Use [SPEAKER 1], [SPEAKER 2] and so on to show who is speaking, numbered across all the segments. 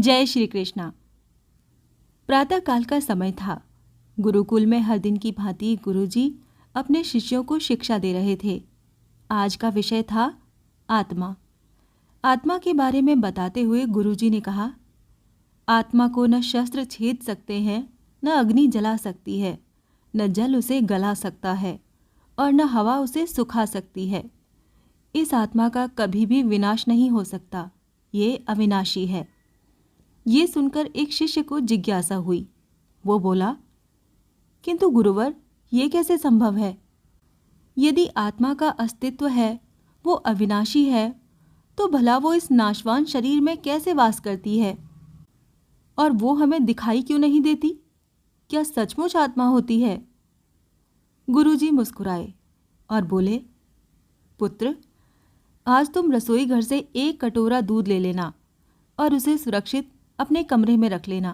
[SPEAKER 1] जय श्री कृष्णा। प्रातःकाल का समय था। गुरुकुल में हर दिन की भांति गुरुजी अपने शिष्यों को शिक्षा दे रहे थे। आज का विषय था आत्मा। आत्मा के बारे में बताते हुए गुरुजी ने कहा, आत्मा को न शस्त्र छेद सकते हैं, न अग्नि जला सकती है, न जल उसे गला सकता है और न हवा उसे सुखा सकती है। इस आत्मा का कभी भी विनाश नहीं हो सकता। ये अविनाशी है। ये सुनकर एक शिष्य को जिज्ञासा हुई। वो बोला, किंतु गुरुवर, ये कैसे संभव है? यदि आत्मा का अस्तित्व है, वो अविनाशी है, तो भला वो इस नाशवान शरीर में कैसे वास करती है? और वो हमें दिखाई क्यों नहीं देती? क्या सचमुच आत्मा होती है? गुरुजी मुस्कुराए और बोले, पुत्र, आज तुम रसोई घर से एक कटोरा दूध ले लेना और उसे सुरक्षित अपने कमरे में रख लेना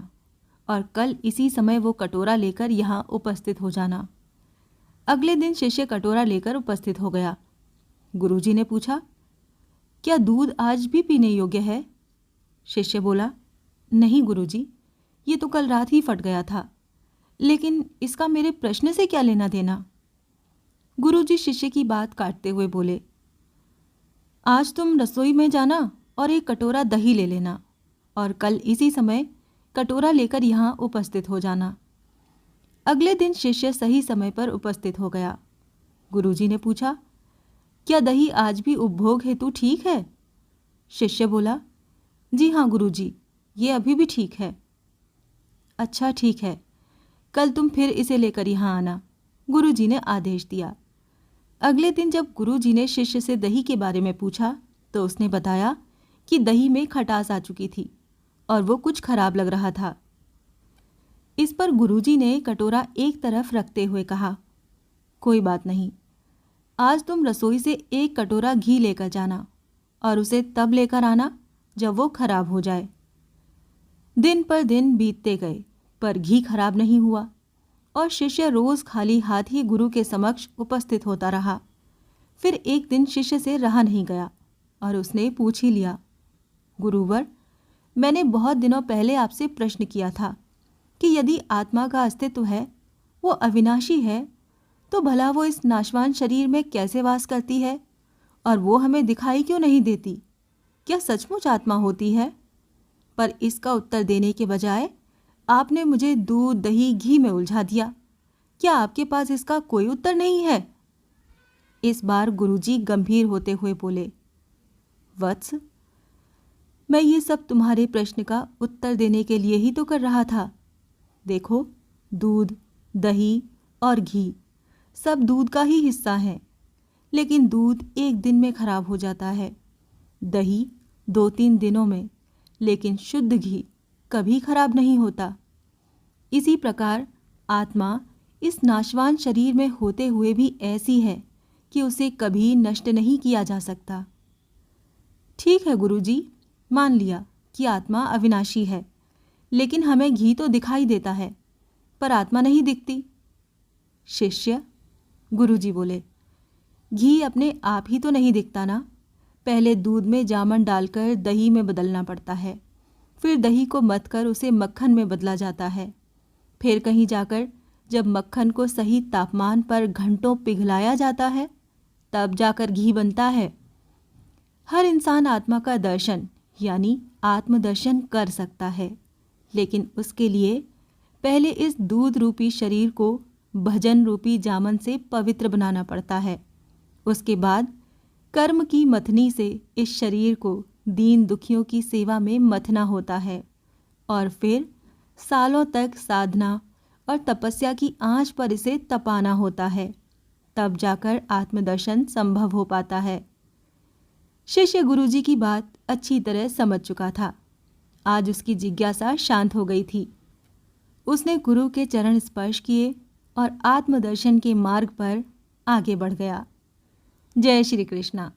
[SPEAKER 1] और कल इसी समय वो कटोरा लेकर यहाँ उपस्थित हो जाना। अगले दिन शिष्य कटोरा लेकर उपस्थित हो गया। गुरुजी ने पूछा, क्या दूध आज भी पीने योग्य है? शिष्य बोला, नहीं गुरुजी, ये तो कल रात ही फट गया था, लेकिन इसका मेरे प्रश्न से क्या लेना देना? गुरुजी शिष्य की बात काटते हुए बोले, आज तुम रसोई में जाना और एक कटोरा दही ले लेना और कल इसी समय कटोरा लेकर यहाँ उपस्थित हो जाना। अगले दिन शिष्य सही समय पर उपस्थित हो गया। गुरुजी ने पूछा, क्या दही आज भी उपभोग हेतु ठीक है? शिष्य बोला, जी हाँ गुरुजी, ये अभी भी ठीक है। अच्छा ठीक है, कल तुम फिर इसे लेकर यहाँ आना, गुरुजी ने आदेश दिया। अगले दिन जब गुरुजी ने शिष्य से दही के बारे में पूछा तो उसने बताया कि दही में खटास आ चुकी थी और वो कुछ खराब लग रहा था। इस पर गुरुजी ने कटोरा एक तरफ रखते हुए कहा, कोई बात नहीं, आज तुम रसोई से एक कटोरा घी लेकर जाना और उसे तब लेकर आना जब वो खराब हो जाए। दिन पर दिन बीतते गए पर घी खराब नहीं हुआ और शिष्य रोज खाली हाथ ही गुरु के समक्ष उपस्थित होता रहा। फिर एक दिन शिष्य से रहा नहीं गया और उसने पूछ ही लिया, गुरुवर, मैंने बहुत दिनों पहले आपसे प्रश्न किया था कि यदि आत्मा का अस्तित्व है, वो अविनाशी है, तो भला वो इस नाशवान शरीर में कैसे वास करती है और वो हमें दिखाई क्यों नहीं देती? क्या सचमुच आत्मा होती है? पर इसका उत्तर देने के बजाय आपने मुझे दूध, दही, घी में उलझा दिया। क्या आपके पास इसका कोई उत्तर नहीं है? इस बार गुरुजी गंभीर होते हुए बोले, वत्स, मैं ये सब तुम्हारे प्रश्न का उत्तर देने के लिए ही तो कर रहा था। देखो, दूध, दही और घी सब दूध का ही हिस्सा है, लेकिन दूध एक दिन में खराब हो जाता है, दही 2-3 दिनों में, लेकिन शुद्ध घी कभी खराब नहीं होता। इसी प्रकार आत्मा इस नाशवान शरीर में होते हुए भी ऐसी है कि उसे कभी नष्ट नहीं किया जा सकता। ठीक है गुरुजी, मान लिया कि आत्मा अविनाशी है, लेकिन हमें घी तो दिखाई देता है, पर आत्मा नहीं दिखती। शिष्य, गुरुजी बोले, घी अपने आप ही तो नहीं दिखता ना। पहले दूध में जामन डालकर दही में बदलना पड़ता है, फिर दही को मथकर उसे मक्खन में बदला जाता है, फिर कहीं जाकर जब मक्खन को सही तापमान पर घंटों पिघलाया जाता है, तब जाकर घी बनता है। हर इंसान आत्मा का दर्शन यानी आत्मदर्शन कर सकता है, लेकिन उसके लिए पहले इस दूध रूपी शरीर को भजन रूपी जामन से पवित्र बनाना पड़ता है। उसके बाद कर्म की मथनी से इस शरीर को दीन दुखियों की सेवा में मथना होता है और फिर सालों तक साधना और तपस्या की आंच पर इसे तपाना होता है, तब जाकर आत्मदर्शन संभव हो पाता है। शिष्य गुरुजी की बात अच्छी तरह समझ चुका था। आज उसकी जिज्ञासा शांत हो गई थी। उसने गुरु के चरण स्पर्श किए और आत्मदर्शन के मार्ग पर आगे बढ़ गया। जय श्री कृष्णा।